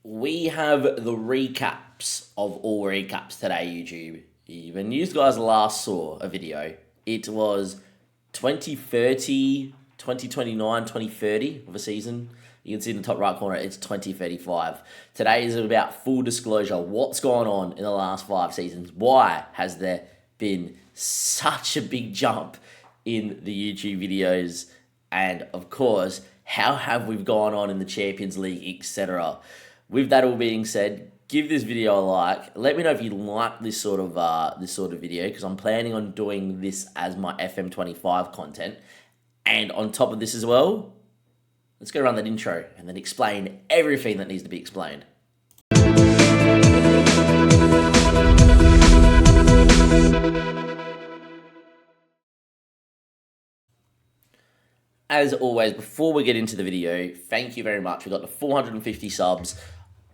we have the recaps of all recaps today, YouTube. When you guys last saw a video, it was 2030, 2029, 2030 of a season. You can see in the top right corner, it's 2035. Today is about full disclosure. What's gone on in the last 5 seasons? Why has there been such a big jump in the YouTube videos? And of course, how have we gone on in the Champions League, etc. With that all being said, give this video a like. Let me know if you like this sort of video, because I'm planning on doing this as my FM25 content. And on top of this as well, let's go run that intro and then explain everything that needs to be explained. As always, before we get into the video, thank you very much. We got the 450 subs.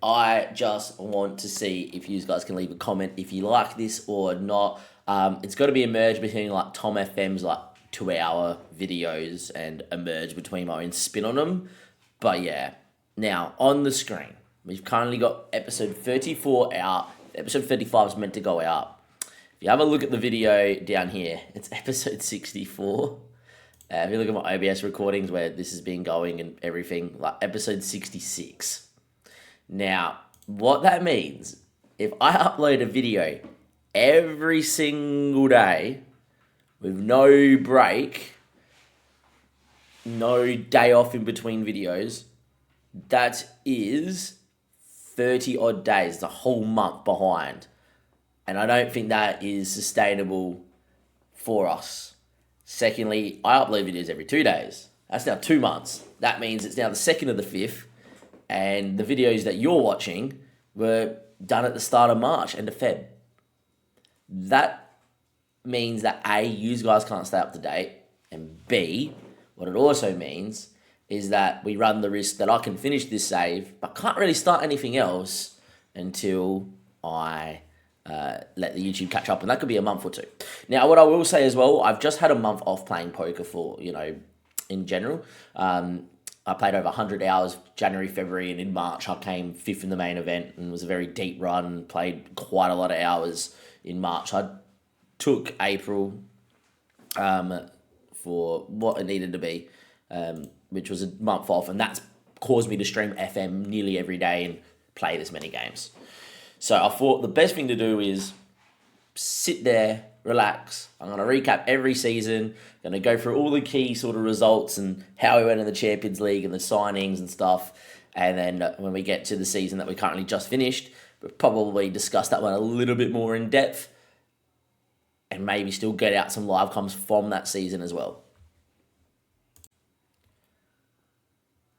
I just want to see if you guys can leave a comment if you like this or not. It's got to be a merge between like Tom FM's like 2-hour videos and a merge between my own spin on them. But yeah, now on the screen, we've currently got episode 34 out. Episode 35 is meant to go out. If you have a look at the video down here, it's episode 64. If you look at my OBS recordings where this has been going and everything, like episode 66. Now, what that means, if I upload a video every single day with no break, no day off in between videos, that is 30 odd days, the whole month behind. And I don't think that is sustainable for us. Secondly, I upload videos every 2 days. That's now 2 months. That means it's now the 2nd of the 5th, and the videos that you're watching were done at the start of March, end of Feb. That means that A, you guys can't stay up to date, and B, what it also means is that we run the risk that I can finish this save, but can't really start anything else until I let the YouTube catch up, and that could be a month or two. Now, what I will say as well, I've just had a month off playing poker for, in general. I played over 100 hours January, February, and in March I came 5th in the main event, and it was a very deep run, played quite a lot of hours in March. I took April for what it needed to be, which was a month off, and that's caused me to stream FM nearly every day and play this many games. So I thought the best thing to do is sit there, relax. I'm going to recap every season, going to go through all the key sort of results and how we went in the Champions League and the signings and stuff. And then when we get to the season that we currently just finished, we'll probably discuss that one a little bit more in depth and maybe still get out some live comms from that season as well.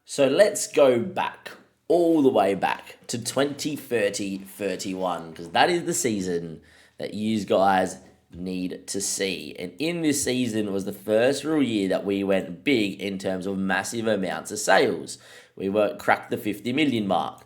So let's go back, all the way back to 2030-31, because that is the season that you guys need to see. And in this season was the first real year that we went big in terms of massive amounts of sales. We cracked the 50 million mark.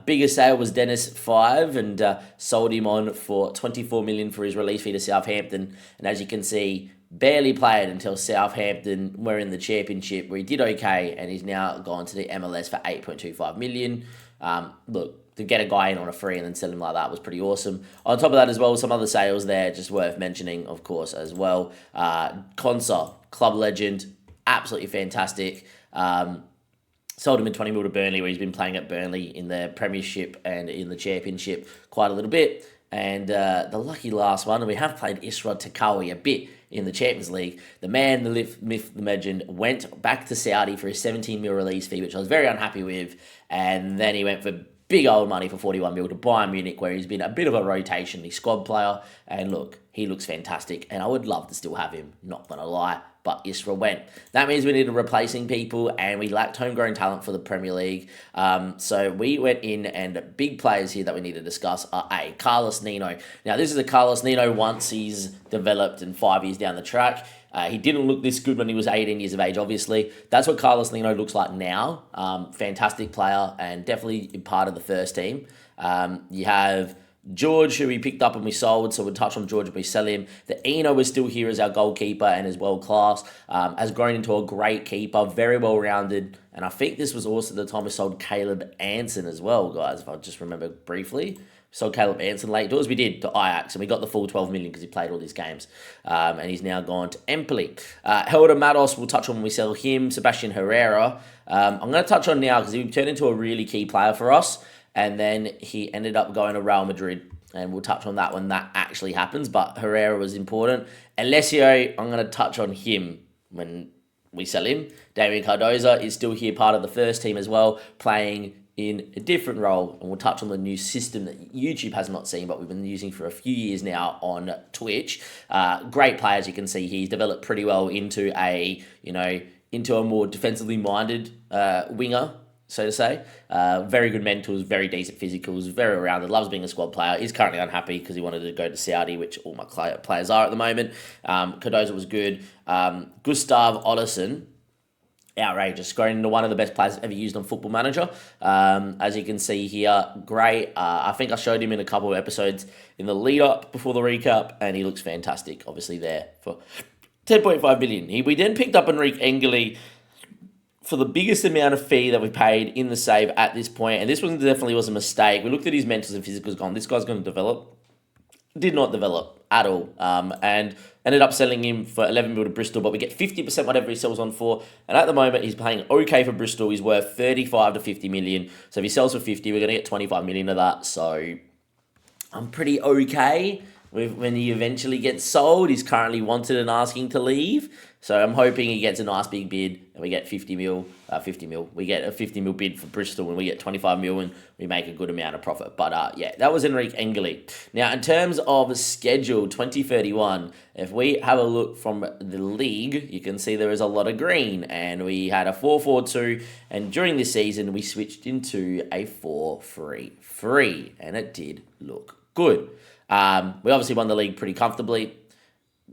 Biggest sale was Dennis 5, and sold him on for 24 million for his release fee to Southampton. And as you can see, barely played until Southampton were in the championship, where he did okay, and he's now gone to the MLS for 8.25 million. Look, to get a guy in on a free and then sell him like that was pretty awesome. On top of that as well, some other sales there, just worth mentioning, of course, as well. Conser, club legend, absolutely fantastic. Sold him in 20 mil to Burnley, where he's been playing at Burnley in the Premiership and in the Championship quite a little bit. And the lucky last one, and we have played Isra Takawi a bit in the Champions League. The man, the myth, the legend, went back to Saudi for his 17 mil release fee, which I was very unhappy with. And then he went for big old money for 41 mil to Bayern Munich, where he's been a bit of a rotation. He's squad player, and look, he looks fantastic. And I would love to still have him, not going to lie. But Isra went. That means we needed replacing people, and we lacked homegrown talent for the Premier League. So we went in, and big players here that we need to discuss are Carlos Nino. Now, this is a Carlos Nino once he's developed and 5 years down the track. He didn't look this good when he was 18 years of age, obviously. That's what Carlos Nino looks like now. Fantastic player and definitely part of the first team. You have George, who we picked up and we sold, so we'll touch on George if we sell him. The Eno is still here as our goalkeeper and is world class. Has grown into a great keeper, very well rounded. And I think this was also the time we sold Caleb Anson as well, guys, if I just remember briefly. Sold Caleb Anson late doors. We did to Ajax, and we got the full 12 million because he played all these games. And he's now gone to Empoli. Helder Matos, we'll touch on when we sell him. Sebastian Herrera. I'm going to touch on now because he turned into a really key player for us. And then he ended up going to Real Madrid. And we'll touch on that when that actually happens. But Herrera was important. Alessio, I'm going to touch on him when we sell him. Damien Cardoza is still here, part of the first team as well, playing in a different role, and we'll touch on the new system that YouTube has not seen, but we've been using for a few years now on Twitch. Great player, as you can see, he's developed pretty well into a more defensively minded winger, so to say. Very good mentals, very decent physicals, very rounded, loves being a squad player. He's currently unhappy because he wanted to go to Saudi, which all my players are at the moment. Cardoza was good. Gustav Ottosson, outrageous, grown into one of the best players I've ever used on Football Manager. As you can see here, great. I think I showed him in a couple of episodes in the lead up before the recap, and he looks fantastic, obviously, there for 10.5 million. We then picked up Enrique Engeli for the biggest amount of fee that we paid in the save at this point, and this one definitely was a mistake. We looked at his mentals and physicals, gone, this guy's going to develop. Did not develop at all, and ended up selling him for 11 mil to Bristol, but we get 50% whatever he sells on for, and at the moment he's playing okay for Bristol. He's worth 35 to 50 million, so if he sells for 50, we're going to get 25 million of that, so I'm pretty okay with when he eventually gets sold. He's currently wanted and asking to leave, so I'm hoping he gets a nice big bid and we get 50 mil. We get a 50 mil bid for Bristol and we get 25 mil and we make a good amount of profit. But yeah, that was Enrique Engeli. Now, in terms of schedule 2031, if we have a look from the league, you can see there is a lot of green, and we had a 4-4-2, and during this season we switched into a 4-3-3, and it did look good. We obviously won the league pretty comfortably.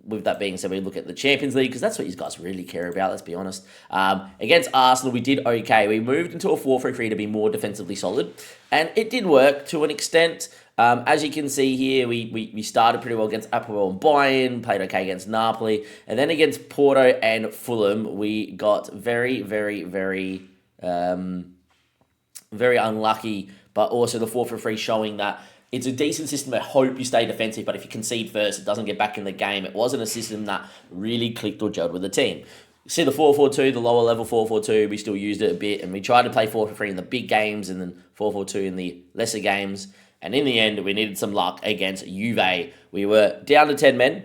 With that being said, we look at the Champions League because that's what you guys really care about, let's be honest. Against Arsenal, we did okay. We moved into a 4-3-3 to be more defensively solid, and it did work to an extent. As you can see here, we started pretty well against Apoel and Bayern, played okay against Napoli, and then against Porto and Fulham, we got very, very, very, very unlucky, but also the 4-3-3 showing that it's a decent system. I hope you stay defensive, but if you concede first, it doesn't get back in the game. It wasn't a system that really clicked or gelled with the team. See the 4-4-2, the lower level 4-4-2, we still used it a bit, and we tried to play 4-3-3 in the big games and then 4-4-2 in the lesser games. And in the end, we needed some luck against Juve. We were down to 10 men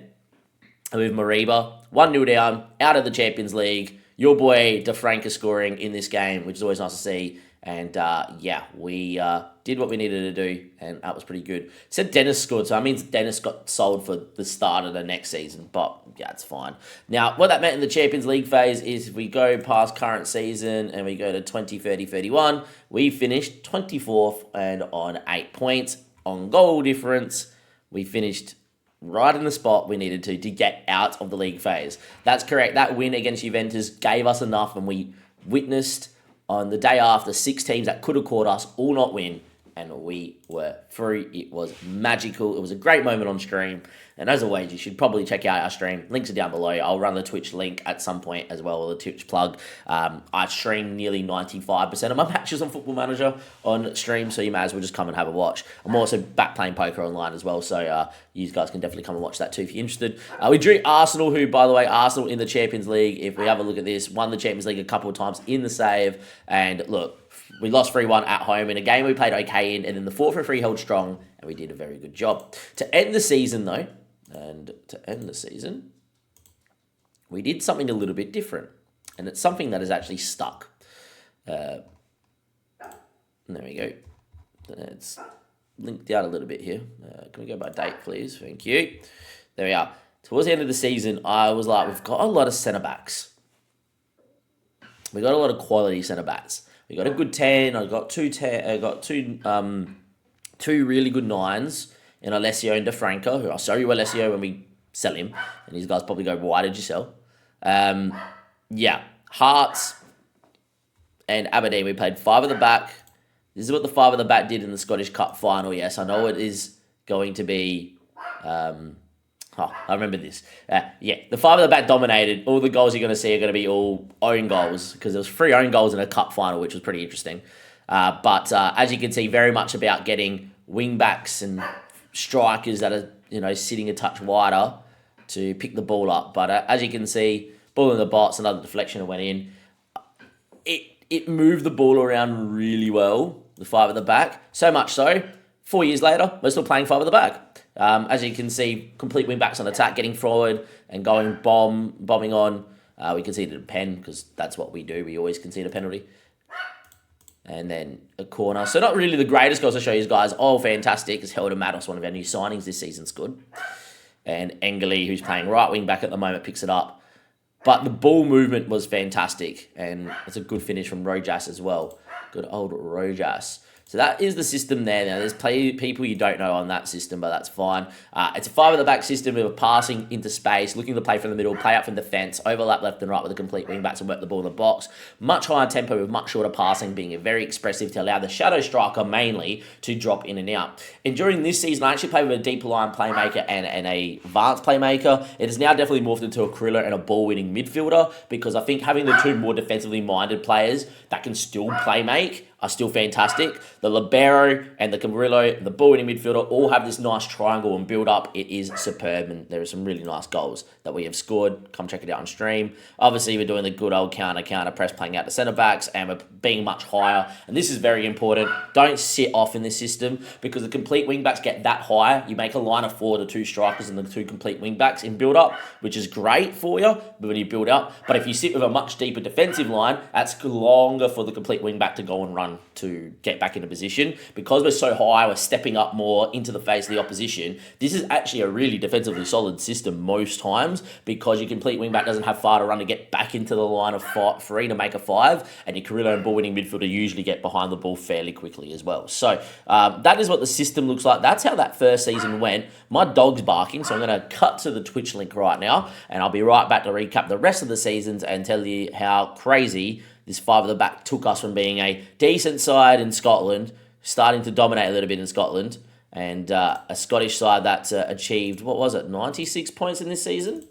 with Mariba, 1-0 down, out of the Champions League. Your boy DeFranco scoring in this game, which is always nice to see. And yeah, we did what we needed to do, and that was pretty good. Said Dennis scored, so that means Dennis got sold for the start of the next season, but yeah, it's fine. Now, what that meant in the Champions League phase is if we go past current season and we go to 20-30-31, we finished 24th and on 8 points. On goal difference, we finished right in the spot we needed to get out of the league phase. That's correct. That win against Juventus gave us enough, and we witnessed on the day after 6 teams that could have caught us all not win, and we were through. It was magical. It was a great moment on stream. And as always, you should probably check out our stream. Links are down below. I'll run the Twitch link at some point as well, or the Twitch plug. I stream nearly 95% of my matches on Football Manager on stream, so you may as well just come and have a watch. I'm also back playing poker online as well, so you guys can definitely come and watch that too if you're interested. We drew Arsenal, who, by the way, Arsenal in the Champions League, if we have a look at this, won the Champions League a couple of times in the save. And look, we lost 3-1 at home in a game we played okay in, and then the 4-3 held strong, and we did a very good job. To end the season, though, we did something a little bit different, and it's something that has actually stuck. There we go. It's linked out a little bit here. Can we go by date, please? Thank you. There we are. Towards the end of the season, I was like, we've got a lot of centre-backs. We got a lot of quality centre-backs. We got a good 10. I got two really good 9s in Alessio and DeFranco, who I'll show you Alessio when we sell him. And these guys probably go, why did you sell? Yeah, Hearts and Aberdeen, we played 5 at the back. This is what the 5 at the back did in the Scottish Cup final. Yes, I know it is going to be... I remember this. The five at the back dominated. All the goals you're going to see are going to be all own goals because there was 3 own goals in a cup final, which was pretty interesting. But as you can see, very much about getting wing backs and strikers that are sitting a touch wider to pick the ball up. But as you can see, ball in the box, another deflection that went in. It moved the ball around really well, the five at the back. So much so, 4 years later, we're still playing five at the back. As you can see, complete wing backs on attack, getting forward and going bombing on. We conceded a pen because that's what we do. We always concede a penalty. And then a corner. So not really the greatest goals to show you guys. Oh, fantastic. It's Helder Matos, one of our new signings this season, scored. And Engeli, who's playing right wing back at the moment, picks it up. But the ball movement was fantastic. And it's a good finish from Rojas as well. Good old Rojas. So that is the system there. Now, there's people you don't know on that system, but that's fine. It's a five at the back system with a passing into space, looking to play from the middle, play up from defence, overlap left and right with a complete wing backs and work the ball in the box. Much higher tempo with much shorter passing, being very expressive to allow the shadow striker mainly to drop in and out. And during this season, I actually played with a deeper line playmaker and a advanced playmaker. It has now definitely morphed into a Kriller and a ball-winning midfielder because I think having the two more defensively minded players that can still play make are still fantastic. The libero and the Camarillo, the ball-winning midfielder, all have this nice triangle and build-up. It is superb, and there are some really nice goals that we have scored. Come check it out on stream. Obviously, we're doing the good old counter press, playing out the centre-backs, and we're being much higher. And this is very important. Don't sit off in this system, because the complete wing-backs get that high. You make a line of 4 to 2 strikers and the 2 complete wing-backs in build-up, which is great for you when you build up. But if you sit with a much deeper defensive line, that's longer for the complete wing-back to go and run to get back into position. Because we're so high, we're stepping up more into the face of the opposition. This is actually a really defensively solid system most times, because your complete wingback doesn't have far to run to get back into the line of 3 to make a 5, and your Carrillo and ball-winning midfielder usually get behind the ball fairly quickly as well. So that is what the system looks like. That's how that first season went. My dog's barking, so I'm going to cut to the Twitch link right now, and I'll be right back to recap the rest of the seasons and tell you how crazy this five at the back took us from being a decent side in Scotland, starting to dominate a little bit in Scotland, and a Scottish side that achieved, 96 points in this season?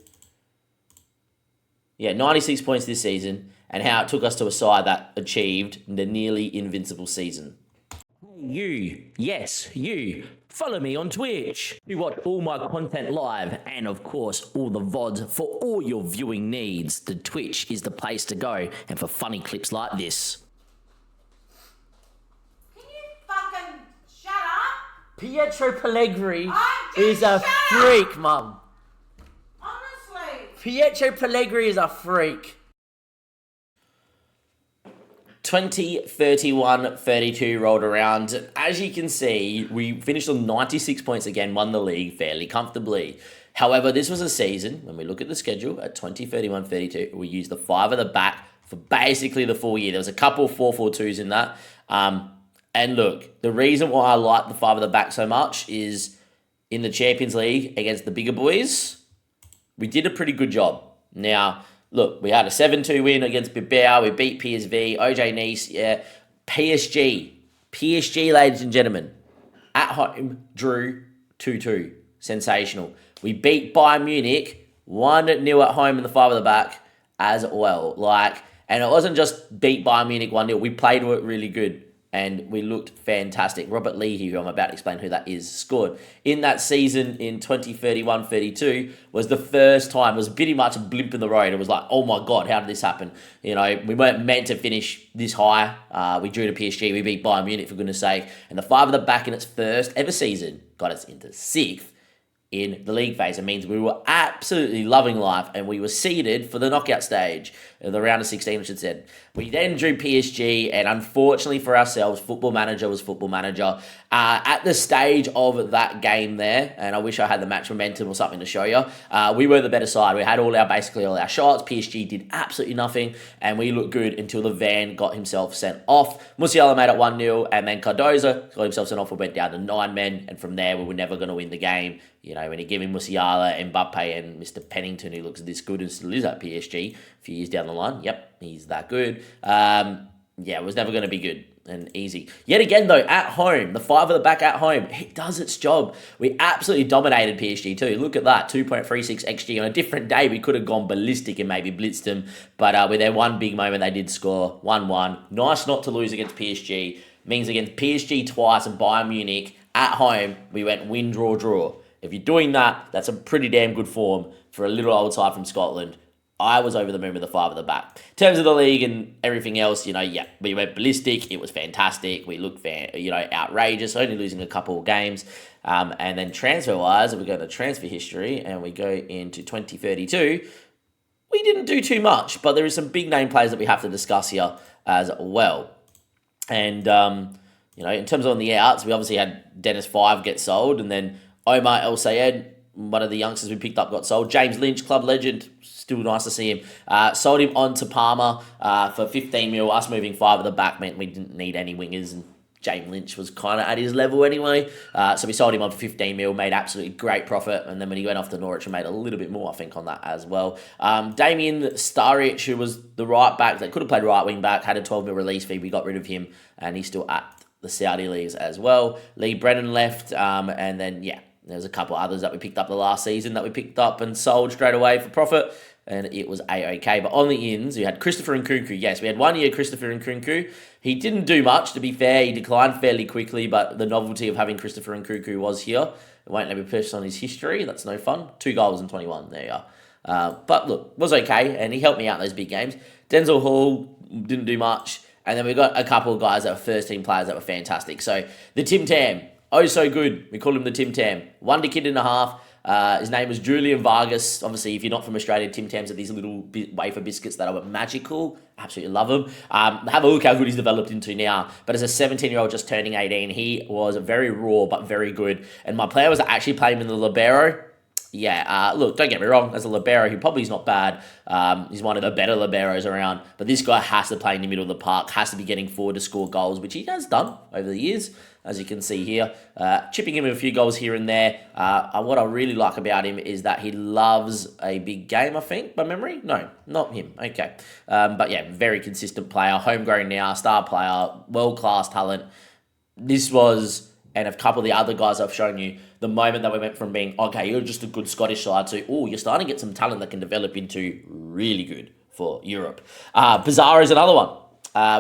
Yeah, 96 points this season, and how it took us to a side that achieved the nearly invincible season. You, yes, you, follow me on Twitch. You watch all my content live, and of course all the VODs for all your viewing needs. The Twitch is the place to go, and for funny clips like this. Can you fucking shut up? Pietro Pellegrini is a freak, Mum. Honestly. Pietro Pellegrini is a freak. 20-31-32 rolled around. As you can see, we finished on 96 points again, won the league fairly comfortably. However, this was a season, when we look at the schedule, at 20-31-32, we used the five at the back for basically the full year. There was a couple 4-4-2s in that. And look, the reason why I like the five at the back so much is in the Champions League against the bigger boys, we did a pretty good job. Now, look, we had a 7-2 win against Bilbao. We beat PSV, OJ Nice, yeah. PSG, ladies and gentlemen, at home, drew 2-2. Sensational. We beat Bayern Munich 1-0 at home in the five at the back as well. And it wasn't just beat Bayern Munich 1-0. We played really good. And we looked fantastic. Robert Leahy, who I'm about to explain who that is, scored. In that season in 20-31-32 was the first time, it was pretty much a blimp in the road. It was like, oh my God, how did this happen? You know, we weren't meant to finish this high. We drew to PSG, we beat Bayern Munich for goodness sake. And the five at the back in its first ever season got us into 6th in the league phase. It means we were absolutely loving life, and we were seeded for the knockout stage, the round of 16, I should say. We then drew PSG, and unfortunately for ourselves, Football Manager was Football Manager. At the stage of that game there, and I wish I had the match momentum or something to show you, we were the better side. We had basically all our shots. PSG did absolutely nothing, and we looked good until the van got himself sent off. Musiala made it 1-0, and then Cardozo got himself sent off and went down to 9 men, and from there we were never going to win the game. You know, when you give him Musiala, Mbappe, and Mr. Pennington, who looks this good and still is at PSG a few years down the line. Yep, he's that good. It was never going to be good. and easy. Yet again, though, at home, the five at the back at home, it does its job. We absolutely dominated PSG too. Look at that, 2.36 XG. On a different day, we could have gone ballistic and maybe blitzed them. But with their one big moment, they did score 1-1. Nice not to lose against PSG. Means against PSG twice and Bayern Munich, at home, we went win, draw, draw. If you're doing that, that's a pretty damn good form for a little old side from Scotland. I was over the moon with the five at the back. In terms of the league and everything else, we went ballistic. It was fantastic. We looked, outrageous, only losing a couple of games. And then transfer-wise, we go to transfer history and we go into 2032. We didn't do too much, but there is some big name players that we have to discuss here as well. And, in terms of on the outs, we obviously had Dennis Five get sold, and then Omar El Sayed, one of the youngsters we picked up, got sold. James Lynch, club legend, still nice to see him. Sold him on to Palmer for 15 mil. Us moving five at the back meant we didn't need any wingers, and James Lynch was kind of at his level anyway. So we sold him on for 15 mil, made absolutely great profit. And then when he went off to Norwich, we made a little bit more, I think, on that as well. Damien Staric, who was the right back that could have played right wing back, had a 12 mil release fee. We got rid of him, and he's still at the Saudi leagues as well. Lee Brennan left, and then, there's a couple others that we picked up the last season that we picked up and sold straight away for profit, and it was A-OK. But on the ins, we had Christopher Nkunku. Yes, we had 1 year Christopher Nkunku. He didn't do much, to be fair. He declined fairly quickly, but the novelty of having Christopher Nkunku was here. It won't let me push on his history. That's no fun. 2 goals and 21. There you are. But look, was okay, and he helped me out in those big games. Denzel Hall didn't do much. And then we got a couple of guys that were first-team players that were fantastic. So the Tim Tam, oh so good. We call him the Tim Tam. 1 decade and a half. His name was Julian Vargas. Obviously, if you're not from Australia, Tim Tams are these little wafer biscuits that are magical. Absolutely love them. Have a look how good he's developed into now. But as a 17-year-old just turning 18, he was very raw but very good. And my player was actually playing in the libero. Look, don't get me wrong, as a libero, he probably is not bad. He's one of the better liberos around, but this guy has to play in the middle of the park, has to be getting forward to score goals, which he has done over the years, as you can see here. Chipping him with a few goals here and there. What I really like about him is that he loves a big game, I think, by memory. No, not him. Okay. Very consistent player, homegrown now, star player, world-class talent. This was... And a couple of the other guys I've shown you, the moment that we went from being, okay, you're just a good Scottish side, to, you're starting to get some talent that can develop into really good for Europe. Pizarro is another one.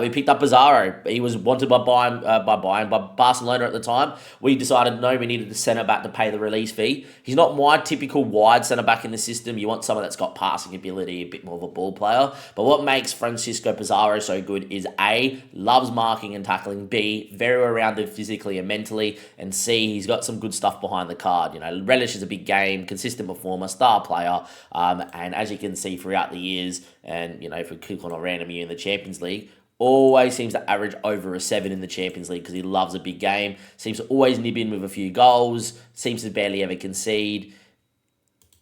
We picked up Pizarro. He was wanted by Barcelona at the time. We decided, no, we needed a centre-back to pay the release fee. He's not my typical wide centre-back in the system. You want someone that's got passing ability, a bit more of a ball player. But what makes Francisco Pizarro so good is A, loves marking and tackling, B, very well-rounded physically and mentally, and C, he's got some good stuff behind the card. Relish is a big game, consistent performer, star player, and as you can see throughout the years, and, if we click on a random year in the Champions League, always seems to average over a 7 in the Champions League because he loves a big game. Seems to always nib in with a few goals. Seems to barely ever concede.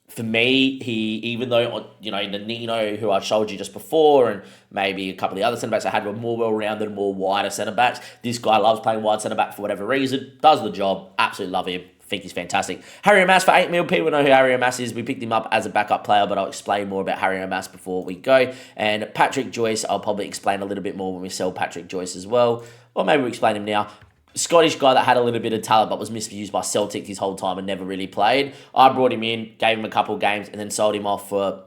For me, even though, the Nino, who I showed you just before, and maybe a couple of the other centre-backs I had were more well-rounded, more wider centre-backs, this guy loves playing wide centre-back for whatever reason. Does the job. Absolutely love him. Think he's fantastic. Harry O'Mass for 8 mil. People know who Harry O'Mass is. We picked him up as a backup player, but I'll explain more about Harry O'Mass before we go. And Patrick Joyce, I'll probably explain a little bit more when we sell Patrick Joyce as well. Or maybe we'll explain him now. Scottish guy that had a little bit of talent but was misused by Celtic his whole time and never really played. I brought him in, gave him a couple of games, and then sold him off for,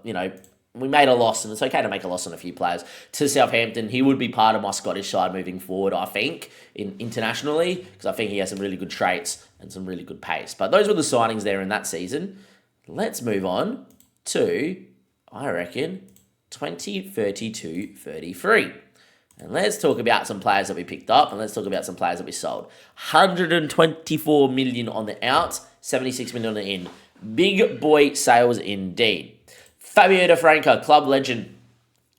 we made a loss, and it's okay to make a loss on a few players, to Southampton. He would be part of my Scottish side moving forward, I think, internationally, because I think he has some really good traits and some really good pace. But those were the signings there in that season. Let's move on to, I reckon, 2032-33. And let's talk about some players that we picked up, and let's talk about some players that we sold. 124 million on the out, 76 million on the in. Big boy sales indeed. Fabio De Franca, club legend.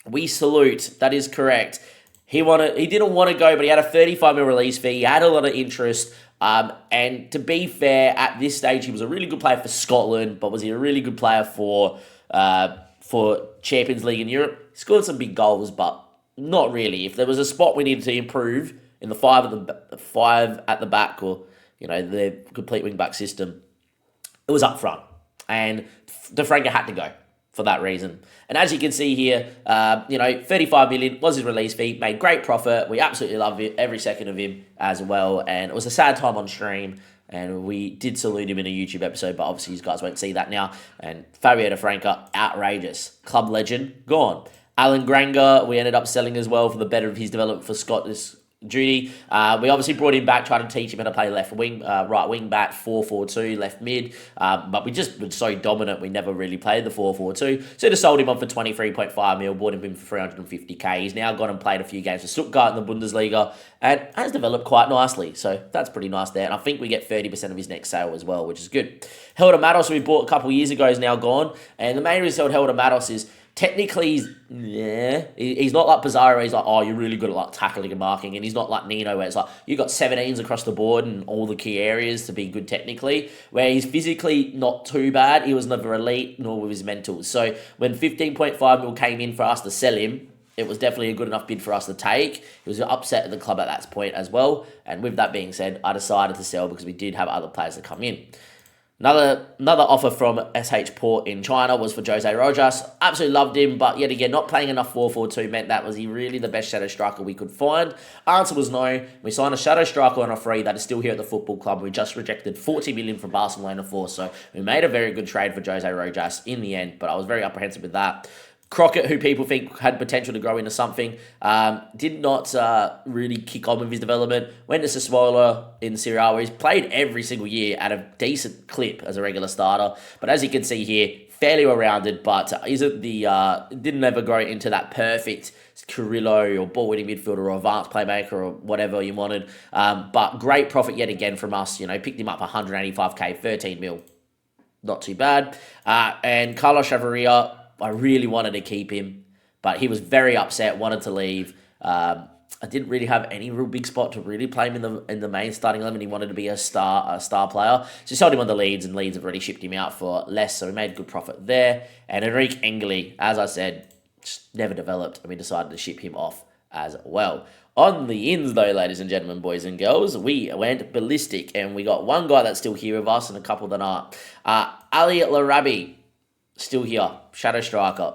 We salute. That is correct. He didn't want to go, but he had a 35 mil release fee. He had a lot of interest. And to be fair, at this stage, he was a really good player for Scotland, but was he a really good player for Champions League in Europe? He scored some big goals, but not really. If there was a spot we needed to improve in the five at the back, or the complete wing back system, it was up front, and De Franca had to go. for that reason. And as you can see here, 35 million was his release fee, made great profit. We absolutely love it, every second of him as well. And it was a sad time on stream. And we did salute him in a YouTube episode, but obviously you guys won't see that now. And Fabio De Franca, outrageous. Club legend, gone. Alan Granger, we ended up selling as well for the better of his development for Scottish duty. We obviously brought him back, trying to teach him how to play left wing, right wing back, 4-4-2, left mid. But we just were so dominant, we never really played the 4-4-2. So just sold him on for 23.5 mil, bought him in for 350k. He's now gone and played a few games for Stuttgart in the Bundesliga and has developed quite nicely. So that's pretty nice there. And I think we get 30% of his next sale as well, which is good. Helder Matos, we bought a couple of years ago, is now gone. And the main reason Helder Matos is technically, he's not like Pizarro. He's like, oh, you're really good at like tackling and marking, and he's not like Nino, where it's like you got 17s across the board in all the key areas to be good technically. Where he's physically not too bad. He was never elite, nor with his mentals. So when 15.5 mil came in for us to sell him, it was definitely a good enough bid for us to take. He was upset at the club at that point as well. And with that being said, I decided to sell because we did have other players that come in. Another offer from SH Port in China was for Jose Rojas. Absolutely loved him, but yet again, not playing enough 4-4-2 meant that was he really the best shadow striker we could find. Answer was no. We signed a shadow striker on a free that is still here at the football club. We just rejected 40 million from Barcelona for, so we made a very good trade for Jose Rojas in the end, but I was very apprehensive with that. Crockett, who people think had potential to grow into something, did not really kick on with his development. Went to Sassuolo in Serie A, where he's played every single year at a decent clip as a regular starter. But as you can see here, fairly well-rounded, but didn't ever grow into that perfect Carrillo or ball-winning midfielder or advanced playmaker or whatever you wanted. But great profit yet again from us. Picked him up 185k, 13 mil. Not too bad. And Carlos Chavarria, I really wanted to keep him, but he was very upset, wanted to leave. I didn't really have any real big spot to really play him in the main starting 11. He wanted to be a star player. So sold him on the Leeds, and Leeds have already shipped him out for less, so we made good profit there. And Enrique Engeli, as I said, just never developed, and we decided to ship him off as well. On the ins, though, ladies and gentlemen, boys and girls, we went ballistic, and we got one guy that's still here with us and a couple that aren't. Ali Larabi, still here, shadow striker.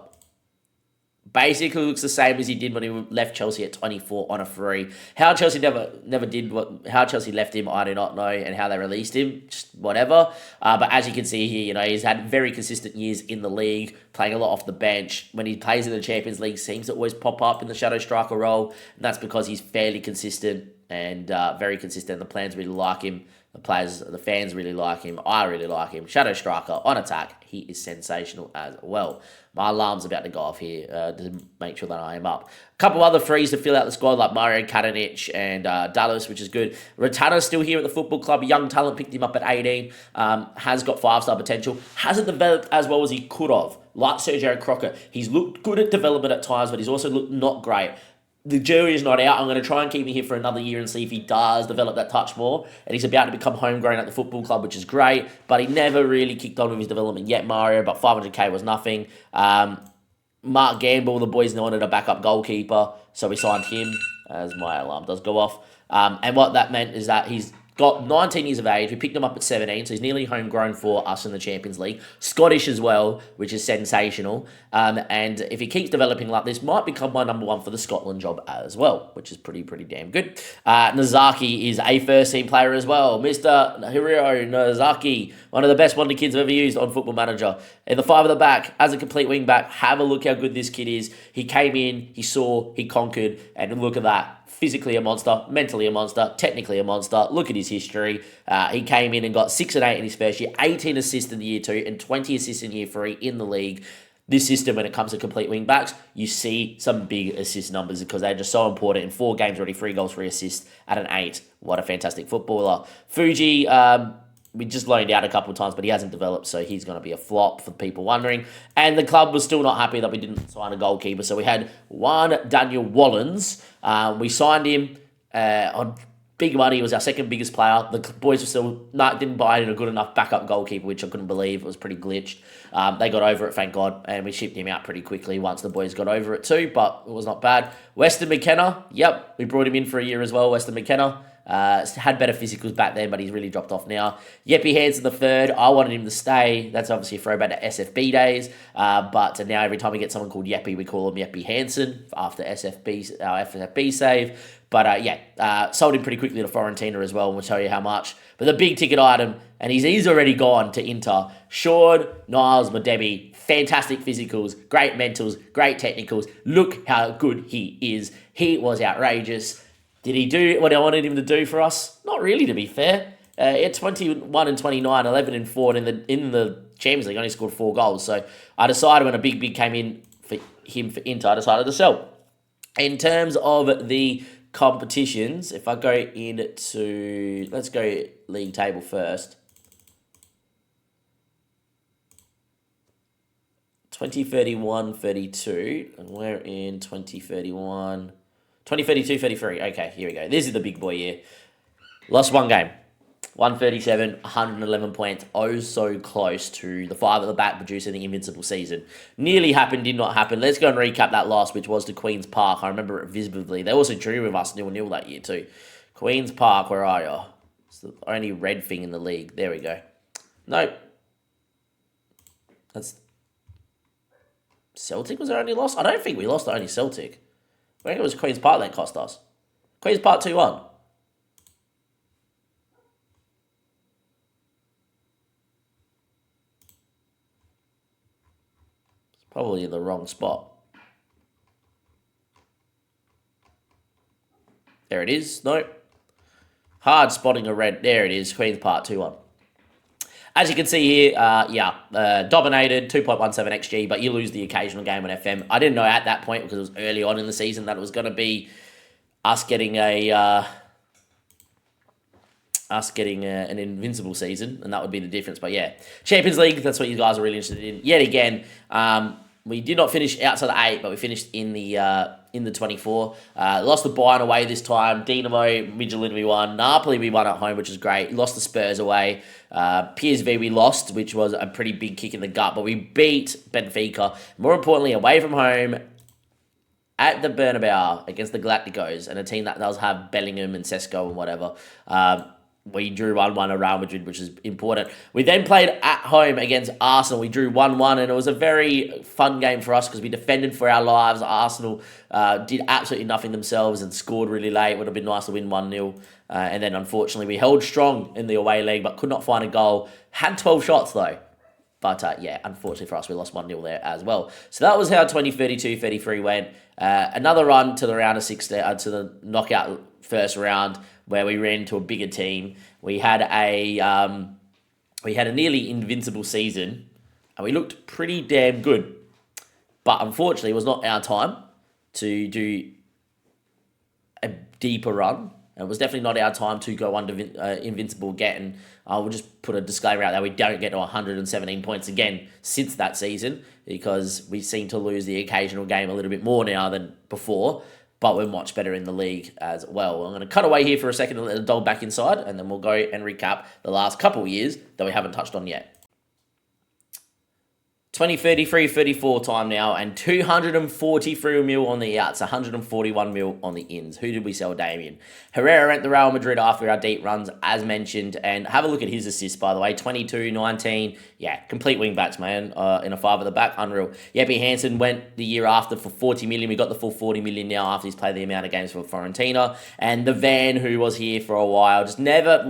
Basically looks the same as he did when he left Chelsea at 24 on a free. How Chelsea how Chelsea left him, I do not know, and how they released him, just whatever. But as you can see here, he's had very consistent years in the league, playing a lot off the bench. When he plays in the Champions League, seems to always pop up in the shadow striker role, and that's because he's fairly consistent and very consistent. The plans really like him. The fans really like him. I really like him. Shadow striker on attack. He is sensational as well. My alarm's about to go off here to make sure that I am up. A couple other frees to fill out the squad, like Mario Katanic and Dallas, which is good. Ratana's still here at the football club. Young talent, picked him up at 18. Has got 5-star potential. Hasn't developed as well as he could have. Like Sergio Crockett. He's looked good at development at times, but he's also looked not great. The jury is not out. I'm going to try and keep him here for another year and see if he does develop that touch more. And he's about to become homegrown at the football club, which is great. But he never really kicked on with his development yet, Mario. But 500k was nothing. Mark Gamble, the boys wanted a backup goalkeeper. So we signed him, as my alarm does go off. And what that meant is that he's got 19 years of age. We picked him up at 17, so he's nearly homegrown for us in the Champions League. Scottish as well, which is sensational. And if he keeps developing like this, might become my number one for the Scotland job as well, which is pretty damn good. Nazaki is a first-team player as well. Mr. Hiroyo Nazaki, one of the best wonder kids I've ever used on Football Manager. In the 5 at the back, as a complete wing-back, have a look how good this kid is. He came in, he saw, he conquered, and look at that. Physically a monster, mentally a monster, technically a monster. Look at his history. He came in and got 6 and 8 in his first year, 18 assists in the year 2, and 20 assists in year 3 in the league. This system, when it comes to complete wing backs, you see some big assist numbers because they're just so important. In 4 games already, 3 goals, 3 assists at an 8. What a fantastic footballer. Fuji, we just loaned out a couple of times, but he hasn't developed, so he's going to be a flop for people wondering. And the club was still not happy that we didn't sign a goalkeeper, so we had one Daniel Wallens. We signed him on big money. He was our second biggest player. The boys were still didn't buy in a good enough backup goalkeeper, which I couldn't believe. It was pretty glitched. They got over it, thank God, and we shipped him out pretty quickly once the boys got over it too, but it was not bad. Weston McKenna, yep, we brought him in for a year as well, Weston McKenna. Had better physicals back then, but he's really dropped off now. Yeppie Hansen the third, I wanted him to stay. That's obviously a throwback to SFB days. But now every time we get someone called Yeppie, we call him Yeppie Hansen after our FFB save. But sold him pretty quickly to Fiorentina as well, and we'll tell you how much. But the big ticket item, and he's already gone to Inter. Sean Niles Madebi, fantastic physicals, great mentals, great technicals. Look how good he is. He was outrageous. Did he do what I wanted him to do for us? Not really, to be fair. At 21 and 29, 11 and 4, and in the Champions League only scored 4 goals. So I decided when a big came in for him for Inter, I decided to sell. In terms of the competitions, if I go into, let's go league table first. 2031-32, and we're in 2031, 2032-33. Okay, here we go. This is the big boy year. Lost one game. 137, 111 points. Oh, so close to the 5 at the back producing the invincible season. Nearly happened, did not happen. Let's go and recap that loss, which was to Queen's Park. I remember it vividly. They also drew with us 0-0 that year too. Queen's Park, where are you? It's the only red thing in the league. There we go. Nope. That's... Celtic was our only loss? I don't think we lost only Celtic. I think it was Queen's Park that cost us. Queen's Park 2-1. Probably in the wrong spot. There it is. Nope. Hard spotting a red. There it is. Queen's Park 2-1. As you can see here, dominated, 2.17 XG, but you lose the occasional game on FM. I didn't know at that point, because it was early on in the season, that it was going to be us getting an invincible season, and that would be the difference. But yeah, Champions League, that's what you guys are really interested in. Yet again, we did not finish outside the 8, but we finished in the 24. Lost the Bayern away this time. Dinamo, Midtjylland we won. Napoli we won at home, which is great. Lost the Spurs away. PSV we lost, which was a pretty big kick in the gut, but we beat Benfica. More importantly, away from home at the Bernabeu against the Galacticos, and a team that does have Bellingham and Sesko and whatever. We drew 1-1 at Real Madrid, which is important. We then played at home against Arsenal. We drew 1-1, and it was a very fun game for us because we defended for our lives. Arsenal did absolutely nothing themselves and scored really late. It would have been nice to win 1-0. And then, unfortunately, we held strong in the away leg, but could not find a goal. Had 12 shots, though. But, unfortunately for us, we lost 1-0 there as well. So that was how 2032-33 went. Another run to the round of 16, to the knockout first round, where we ran into a bigger team. We had a nearly invincible season, and we looked pretty damn good. But unfortunately, it was not our time to do a deeper run. And it was definitely not our time to go invincible again. And I will just put a disclaimer out there. We don't get to 117 points again since that season, because we seem to lose the occasional game a little bit more now than before. But we're much better in the league as well. I'm going to cut away here for a second and let the dog back inside, and then we'll go and recap the last couple of years that we haven't touched on yet. 2033-34 time now, and 243 mil on the outs, 141 mil on the ins. Who did we sell, Damien? Herrera went to Real Madrid after our deep runs, as mentioned, and have a look at his assists, by the way. 22, 19, complete wing backs, man, in a 5 at the back, unreal. Yeppie Hansen went the year after for 40 million. We got the full 40 million now after he's played the amount of games for Fiorentina. And the Van, who was here for a while, just never,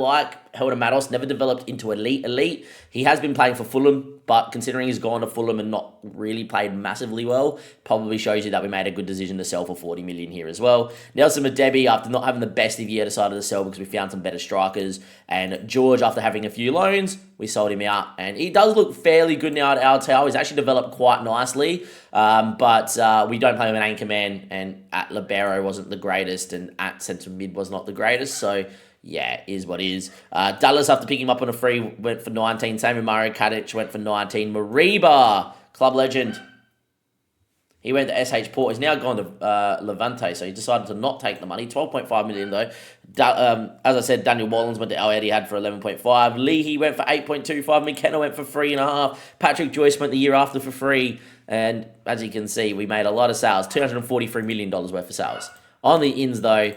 Helder Matos, never developed into elite. He has been playing for Fulham, but considering he's gone to Fulham and not really played massively well, probably shows you that we made a good decision to sell for 40 million here as well. Nelson Madebi, after not having the best of year, decided to sell because we found some better strikers. And George, after having a few loans, we sold him out. And he does look fairly good now at Altel. He's actually developed quite nicely, but we don't play him an anchor man, and at Libero wasn't the greatest, and at centre mid was not the greatest, so... is what is. Dallas, after picking him up on a free, went for 19. Same with Mario Kadic, went for 19. Mariba, club legend. He went to SH Port. He's now gone to Levante, so he decided to not take the money. 12.5 million, though. As I said, Daniel Wallens went to Al Ittihad for 11.5. Leahy went for 8.25. McKenna went for 3.5. Patrick Joyce went the year after for free. And as you can see, we made a lot of sales. $243 million worth of sales. On the ins, though,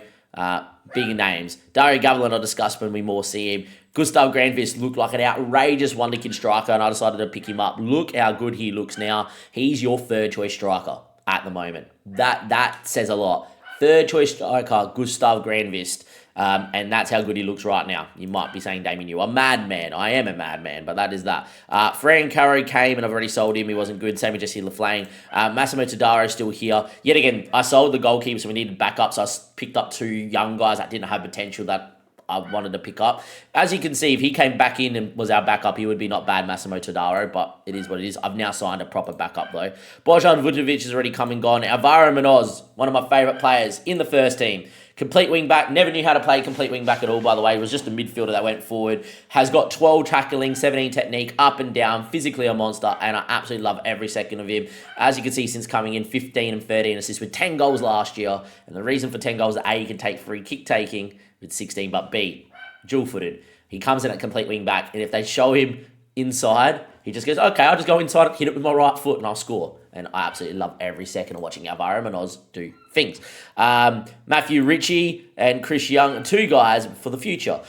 Big names. Dario Gavilan I'll discuss when we more see him. Gustav Granvist looked like an outrageous wonder-kid striker, and I decided to pick him up. Look how good he looks now. He's your third-choice striker at the moment. That says a lot. Third-choice striker, Gustav Granvist. And that's how good he looks right now. You might be saying, Damien, you're a madman. I am a madman, but that is that. Fran Curry came, and I've already sold him. He wasn't good. Same with Jesse Laflane. Massimo Todaro still here. Yet again, I sold the goalkeeper, so we needed backup. So I picked up two young guys that didn't have potential that I wanted to pick up. As you can see, if he came back in and was our backup, he would be not bad, Massimo Todaro, but it is what it is. I've now signed a proper backup, though. Bojan Vujovic has already come and gone. Alvaro Munoz, one of my favourite players in the first team. Complete wing back. Never knew how to play complete wing back at all, by the way. He was just a midfielder that went forward. Has got 12 tackling, 17 technique, up and down, physically a monster, and I absolutely love every second of him. As you can see, since coming in, 15 and 13 assists with 10 goals last year. And the reason for 10 goals is A, he can take free kick taking with 16, but B, dual-footed. He comes in at complete wing back, and if they show him inside, he just goes, okay, I'll just go inside, hit it with my right foot, and I'll score. And I absolutely love every second of watching Alvaro Munoz do things. Matthew Ritchie and Chris Young, two guys for the future.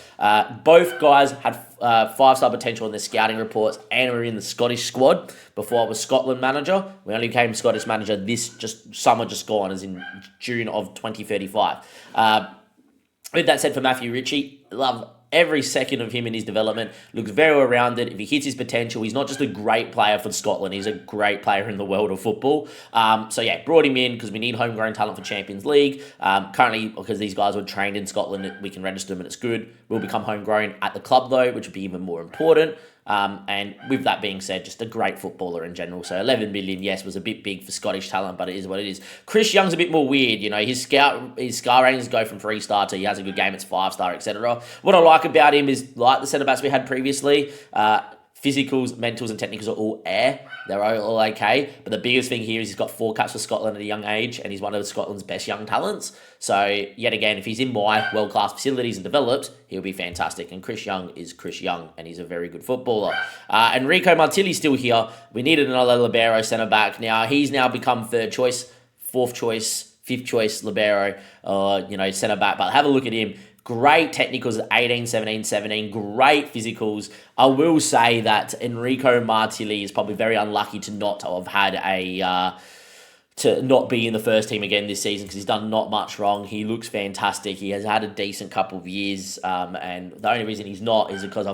Both guys had 5-star potential in their scouting reports and were in the Scottish squad before I was Scotland manager. We only became Scottish manager this summer just gone, as in June of 2035. With that said, for Matthew Ritchie, love every second of him in his development. Looks very well-rounded. If he hits his potential, he's not just a great player for Scotland, he's a great player in the world of football. So yeah, brought him in because we need homegrown talent for Champions League. Currently, because these guys were trained in Scotland, we can register them and it's good. We'll become homegrown at the club though, which would be even more important. And with that being said, just a great footballer in general. So 11 million, yes, was a bit big for Scottish talent, but it is what it is. Chris Young's a bit more weird, you know. His star ratings go from 3-star to he has a good game, it's 5-star, etc. What I like about him is, like the centre backs we had previously, physicals, mentals, and technicals are all air. They're all okay. But the biggest thing here is he's got 4 caps for Scotland at a young age, and he's one of Scotland's best young talents. So, yet again, if he's in my world-class facilities and developed, he'll be fantastic. And Chris Young is Chris Young, and he's a very good footballer. Enrico Martilli's still here. We needed another libero centre-back. Now, he's now become 3rd choice, 4th choice, 5th choice libero, centre-back. But have a look at him. Great technicals at 18, 17, 17. Great physicals. I will say that Enrico Martilli is probably very unlucky to not have had to not be in the first team again this season because he's done not much wrong. He looks fantastic. He has had a decent couple of years, and the only reason he's not is because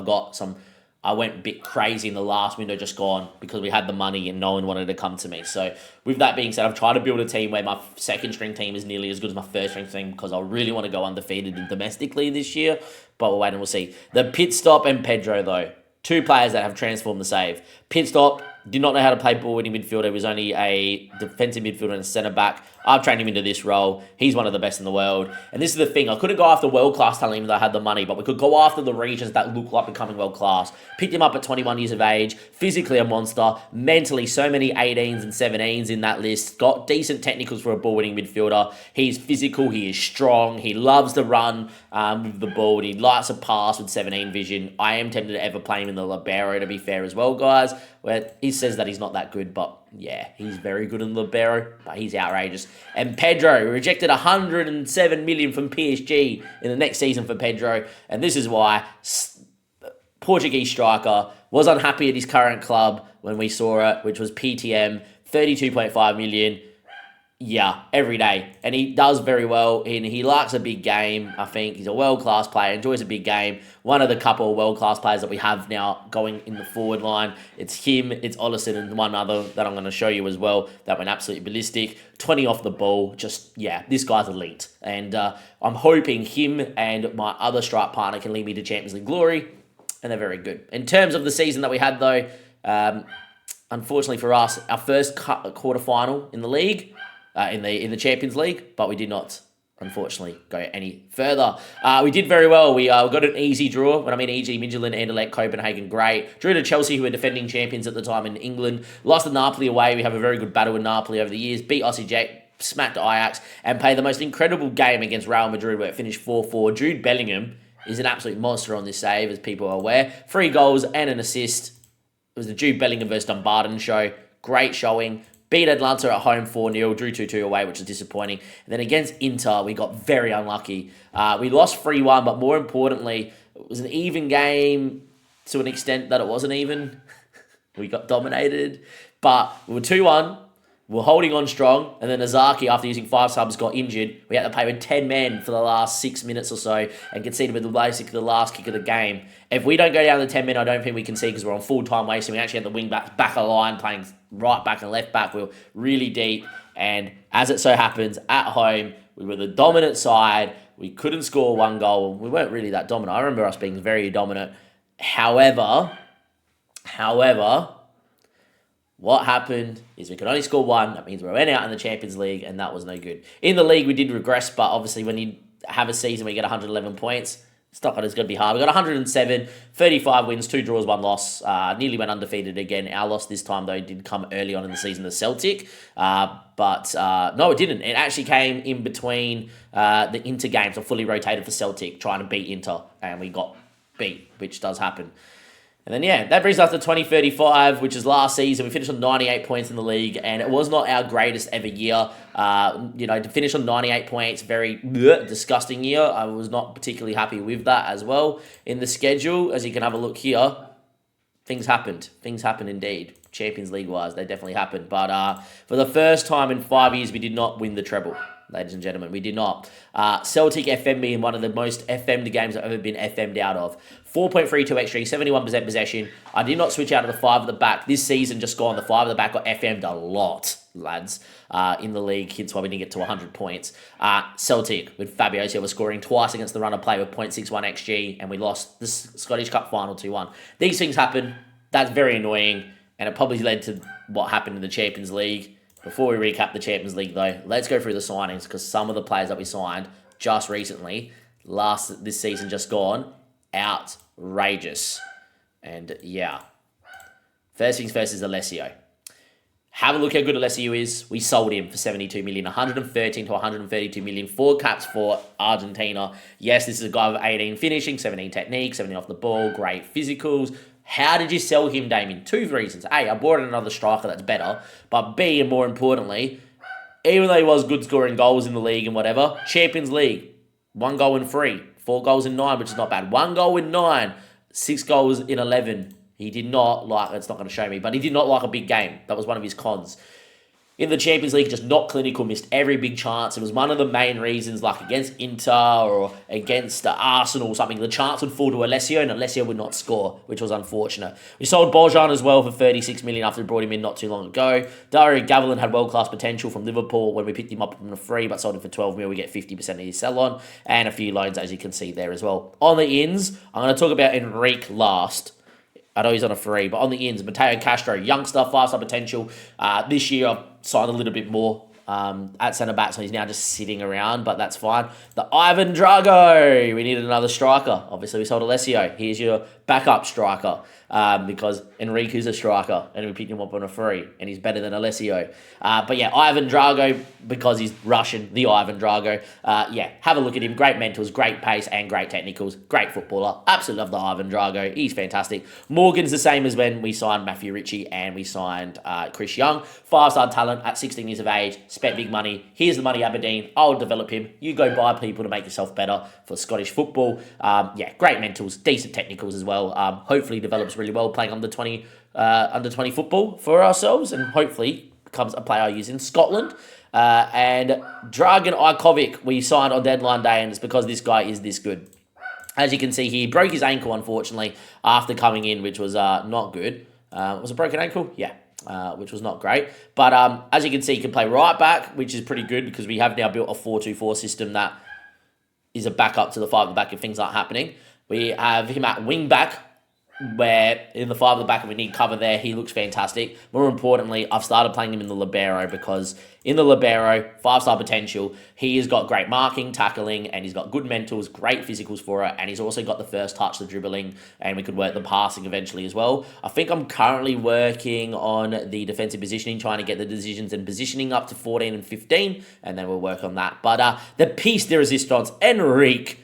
I went a bit crazy in the last window just gone because we had the money and no one wanted to come to me. So with that being said, I've tried to build a team where my second string team is nearly as good as my first string team because I really want to go undefeated domestically this year. But we'll wait and we'll see. The Pit Stop and Pedro, though. 2 players that have transformed the save. Pit Stop did not know how to play ball-winning midfielder. He was only a defensive midfielder and a centre-back. I've trained him into this role. He's one of the best in the world. And this is the thing. I couldn't go after world-class talent even though I had the money, but we could go after the regions that look like becoming world-class. Picked him up at 21 years of age. Physically a monster. Mentally, so many 18s and 17s in that list. Got decent technicals for a ball-winning midfielder. He's physical. He is strong. He loves to run with the ball. And he likes to pass with 17 vision. I am tempted to ever play him in the libero, to be fair as well, guys. Where he says that he's not that good, but yeah, he's very good in libero, but he's outrageous. And Pedro, rejected 107 million from PSG in the next season for Pedro, and this is why Portuguese striker was unhappy at his current club when we saw it, which was PTM, 32.5 million. Yeah, every day. And he does very well, and he likes a big game, I think. He's a world-class player, enjoys a big game. One of the couple of world-class players that we have now going in the forward line. It's him, it's Ollison, and one other that I'm going to show you as well that went absolutely ballistic. 20 off the ball, this guy's elite. And I'm hoping him and my other strike partner can lead me to Champions League glory, and they're very good. In terms of the season that we had, though, unfortunately for us, our first quarter-final in the league, in the Champions League, but we did not, unfortunately, go any further. We did very well. We got an easy draw. When I mean easy, Midtjylland, Anderlecht, Copenhagen, great. Drew to Chelsea, who were defending champions at the time in England. Lost to Napoli away. We have a very good battle with Napoli over the years. Beat Aussie Jack, smacked Ajax, and played the most incredible game against Real Madrid where it finished 4-4. Jude Bellingham is an absolute monster on this save, as people are aware. 3 goals and an assist. It was the Jude Bellingham versus Dumbarton show. Great showing. Beat Atlanta at home 4-0, drew 2-2 away, which is disappointing. And then against Inter, we got very unlucky. We lost 3-1, but more importantly, it was an even game to an extent that it wasn't even. We got dominated, but we were 2-1. We're holding on strong, and then Azaki, after using 5 subs, got injured. We had to play with 10 men for the last 6 minutes or so and conceded with basically the last kick of the game. If we don't go down to 10 men, I don't think we can see because we're on full-time wasting. We actually had the wing back of the line playing right back and left back. We were really deep, and as it so happens, at home, we were the dominant side. We couldn't score 1 goal. We weren't really that dominant. I remember us being very dominant. However, what happened is we could only score 1. That means we went out in the Champions League, and that was no good. In the league, we did regress, but obviously when you have a season where you get 111 points, it's not going to be hard. We got 107, 35 wins, 2 draws, 1 loss. Nearly went undefeated again. Our loss this time, though, did come early on in the season to Celtic. But no, it didn't. It actually came in between the Inter games. I fully rotated for Celtic, trying to beat Inter, and we got beat, which does happen. And then, yeah, that brings us to 2035, which is last season. We finished on 98 points in the league, and it was not our greatest ever year. To finish on 98 points, very disgusting year. I was not particularly happy with that as well. In the schedule, as you can have a look here, things happened. Things happened indeed. Champions League-wise, they definitely happened. But for the first time in 5 years, we did not win the treble. Ladies and gentlemen, we did not. Celtic FM'd me in one of the most FM'd games I've ever been FM'd out of. 4.32 XG, 71% possession. I did not switch out of the 5 at the back. This season, just gone, the 5 at the back got FM'd a lot, lads, in the league. Hence why we didn't get to 100 points. Celtic, with Fabio Silva scoring twice against the runner play with 0.61 XG, and we lost the Scottish Cup final 2-1. These things happen. That's very annoying, and it probably led to what happened in the Champions League. Before we recap the Champions League, though, let's go through the signings because some of the players that we signed just recently, this season just gone, outrageous. And yeah, first things first is Alessio. Have a look how good Alessio is. We sold him for 72 million, 113 to 132 million, 4 caps for Argentina. Yes, this is a guy with 18 finishing, 17 technique, 17 off the ball, great physicals. How did you sell him, Damien? 2 reasons. A, I bought in another striker that's better. But B, and more importantly, even though he was good scoring goals in the league and whatever, Champions League, 1 goal in 3, 4 goals in 9, which is not bad. 1 goal in 9, 6 goals in 11. He did not like, it's not going to show me, but he did not like a big game. That was one of his cons. In the Champions League, just not clinical, missed every big chance. It was one of the main reasons, like against Inter or against Arsenal or something, the chance would fall to Alessio and Alessio would not score, which was unfortunate. We sold Bojan as well for 36 million after we brought him in not too long ago. Dario Gavilan had world-class potential from Liverpool when we picked him up on a free, but sold him for 12 mil. We get 50% of his sell-on and a few loans, as you can see there as well. On the ins, I'm going to talk about Enrique last. I know he's on a free, but on the ins, Mateo Castro, youngster, 5-star potential. This year, I've signed a little bit more at centre-back, so he's now just sitting around, but that's fine. The Ivan Drago, we needed another striker. Obviously, we sold Alessio. Here's your backup striker because Enrique's a striker, and we picked him up on a free, and he's better than Alessio. But yeah, Ivan Drago, because he's Russian, the Ivan Drago. Have a look at him. Great mentals, great pace, and great technicals. Great footballer. Absolutely love the Ivan Drago. He's fantastic. Morgan's the same as when we signed Matthew Ritchie and we signed Chris Young. 5-star talent at 16 years of age. Spent big money. Here's the money, Aberdeen. I'll develop him. You go buy people to make yourself better for Scottish football. Great mentals, decent technicals as well. Hopefully develops really well playing under 20 football for ourselves, and hopefully becomes a player I use in Scotland. And Dragan Ikovic we signed on deadline day, and it's because this guy is this good. As you can see, he broke his ankle, unfortunately, after coming in, which was not good. Was it broken ankle? Yeah. Which was not great. But as you can see, he can play right back, which is pretty good because we have now built a 4-2-4 system that is a backup to the 5 at the back if things aren't happening. We have him at wing back, where in the 5 at the back and we need cover there. He looks fantastic. More importantly, I've started playing him in the libero because in the libero, 5-star potential, he has got great marking, tackling, and he's got good mentals, great physicals for it, and he's also got the first touch, the dribbling, and we could work the passing eventually as well. I think I'm currently working on the defensive positioning, trying to get the decisions and positioning up to 14 and 15, and then we'll work on that. But the piece de resistance, Enrique,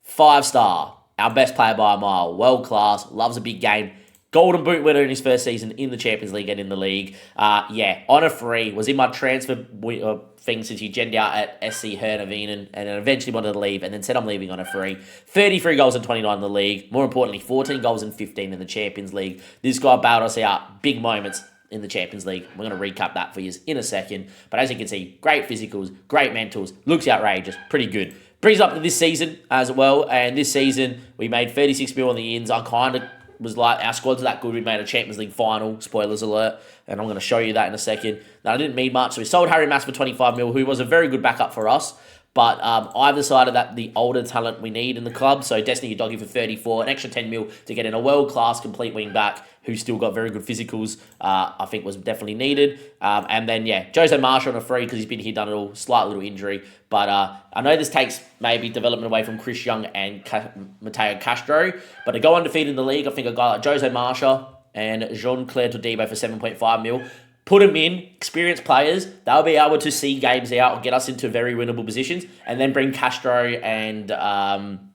5-star. Our best player by a mile, world class, loves a big game. Golden Boot winner in his first season in the Champions League and in the league. On a free. Was in my transfer thing since he genned out at SC Hernavinen and then eventually wanted to leave and then said I'm leaving on a free. 33 goals and 29 in the league. More importantly, 14 goals and 15 in the Champions League. This guy bailed us out. Big moments in the Champions League. We're going to recap that for you in a second. But as you can see, great physicals, great mentals. Looks outrageous. Pretty good. Brings up to this season as well. And this season, we made 36 mil on the ins. I kind of was like, our squad's that good, we made a Champions League final, spoilers alert, and I'm going to show you that in a second. Now, I didn't mean much, so we sold Harry Mass for 25 mil, who was a very good backup for us, but I've decided that the older talent we need in the club, so Destiny Doggy for 34, an extra 10 mil to get in a world-class complete wing back, who still got very good physicals, I think was definitely needed. And then, Jose Marshall on a free because he's been here, done it all, slight little injury. But I know this takes maybe development away from Chris Young and Mateo Castro. But to go undefeated in the league, I think a guy like Jose Marshall and Jean-Claire Todibo for 7.5 mil, put them in, experienced players, they'll be able to see games out and get us into very winnable positions. And then bring Castro and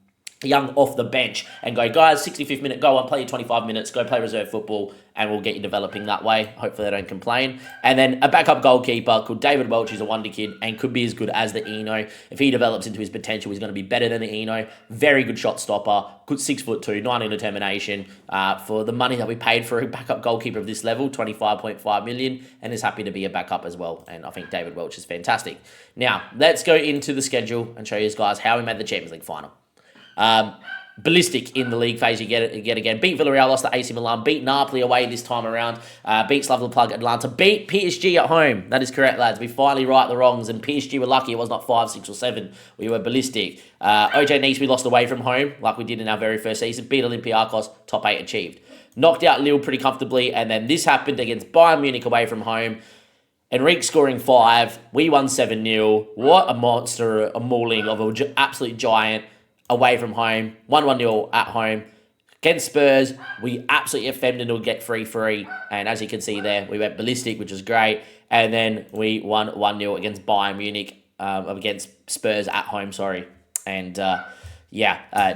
Young off the bench and go, guys, 65th minute, go on, play your 25 minutes, go play reserve football, and we'll get you developing that way. Hopefully they don't complain. And then a backup goalkeeper called David Welch, who's a wonder kid and could be as good as the Eno. If he develops into his potential, he's going to be better than the Eno. Very good shot stopper, good 6'2", 90 determination. For the money that we paid for a backup goalkeeper of this level, 25.5 million, and is happy to be a backup as well. And I think David Welch is fantastic. Now, let's go into the schedule and show you guys how we made the Champions League final. Ballistic in the league phase, you get it again. Beat Villarreal, lost to AC Milan. Beat Napoli away this time around. Beat Slavia Prague, Atlanta. Beat PSG at home. That is correct, lads. We finally right the wrongs, and PSG were lucky it was not 5, 6, or 7. We were ballistic. OJ Nice, we lost away from home, like we did in our very first season. Beat Olympiacos, top 8 achieved. Knocked out Lille pretty comfortably, and then this happened against Bayern Munich away from home. Enrique scoring 5. We won 7-0. What a monster, a mauling of an absolute giant. Away from home, 1-1-0 at home. Against Spurs, we absolutely offended to get 3-3. And as you can see there, we went ballistic, which was great. And then we won 1-0 against Bayern Munich, against Spurs at home, And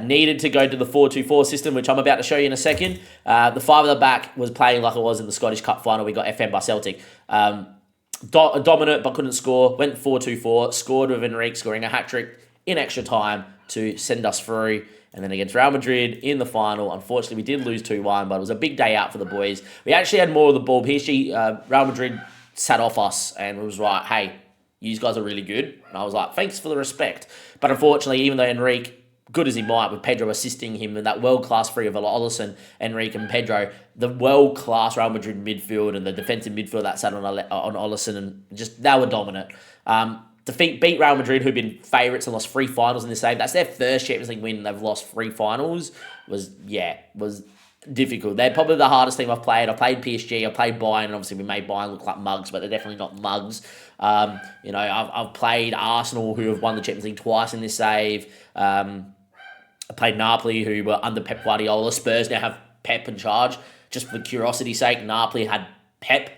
needed to go to the 4-2-4 system, which I'm about to show you in a second. The 5 at the back was playing like it was in the Scottish Cup final. We got FM by Celtic. Dominant, but couldn't score. Went 4-2-4, scored with Enrique scoring a hat-trick in extra time to send us through. And then against Real Madrid in the final, unfortunately, we did lose 2-1, but it was a big day out for the boys. We actually had more of the ball. PSG, Real Madrid sat off us and was like, hey, you guys are really good. And I was like, thanks for the respect. But unfortunately, even though Enrique, good as he might, with Pedro assisting him in that world-class free of Alisson, Enrique and Pedro, the world-class Real Madrid midfield and the defensive midfield that sat on Alisson, and just, they were dominant. Beat Real Madrid, who've been favourites and lost 3 finals in this save. That's their first Champions League win. They've lost 3 finals. Was difficult. They're probably the hardest team I've played. I played PSG, I played Bayern, and obviously we made Bayern look like mugs, but they're definitely not mugs. I've played Arsenal, who have won the Champions League twice in this save. I played Napoli, who were under Pep Guardiola. Spurs now have Pep in charge. Just for curiosity's sake, Napoli had Pep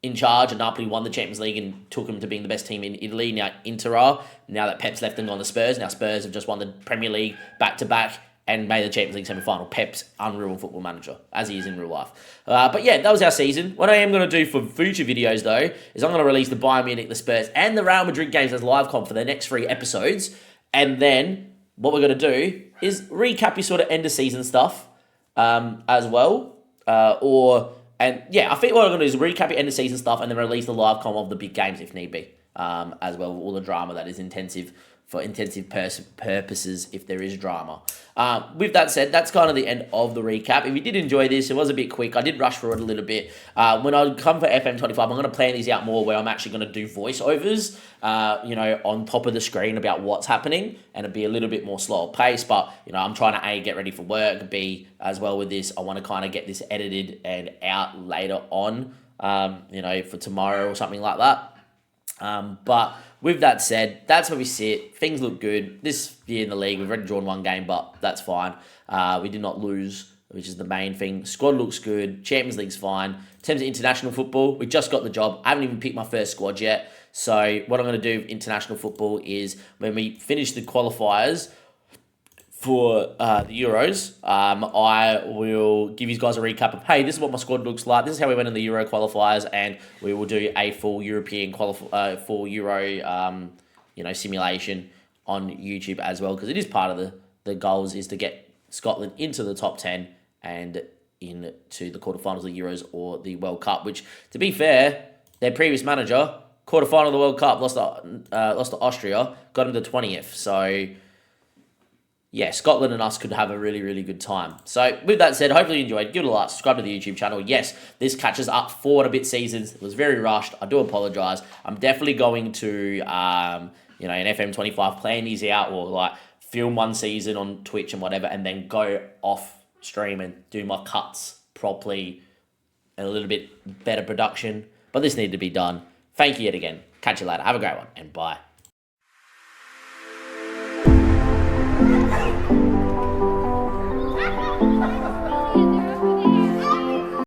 in charge, and Napoli won the Champions League and took them to being the best team in Italy. Now Inter are, now that Pep's left and gone to Spurs. Now Spurs have just won the Premier League back-to-back and made the Champions League semi-final. Pep's unreal football manager, as he is in real life. But yeah, that was our season. What I am going to do for future videos, though, is I'm going to release the Bayern Munich, the Spurs, and the Real Madrid games as live comp for the next 3 episodes. And then what we're going to do is recap your sort of end-of-season stuff as well. I think what I'm going to do is recap your end-of-season stuff and then release the live com of the big games if need be, as well, all the drama that is intensive for intensive purposes if there is drama. With that said, that's kind of the end of the recap. If you did enjoy this, it was a bit quick. I did rush through it a little bit. When I come for FM24, I'm going to plan these out more where I'm actually going to do voiceovers, on top of the screen about what's happening, and it'd be a little bit more slower pace. But, I'm trying to A, get ready for work, B, as well with this, I want to kind of get this edited and out later on, for tomorrow or something like that. But with that said, that's where we sit. Things look good. This year in the league, we've already drawn 1 game, but that's fine. We did not lose, which is the main thing. Squad looks good. Champions League's fine. In terms of international football, we just got the job. I haven't even picked my first squad yet. So what I'm going to do with international football is when we finish the qualifiers for the Euros. I will give you guys a recap of, hey, this is what my squad looks like. This is how we went in the Euro qualifiers, and we will do a full European full Euro simulation on YouTube as well, because it is part of the goals is to get Scotland into the top 10 and into the quarterfinals of the Euros or the World Cup, which, to be fair, their previous manager, quarterfinal of the World Cup, lost to Austria, got him to 20th. So, yeah, Scotland and us could have a really, really good time. So, with that said, hopefully you enjoyed. Give it a like, subscribe to the YouTube channel. Yes, this catches up 4 and a bit seasons. It was very rushed. I do apologise. I'm definitely going to, an FM25 plan these out, or like film one season on Twitch and whatever, and then go off stream and do my cuts properly and a little bit better production. But this needed to be done. Thank you yet again. Catch you later. Have a great one, and bye.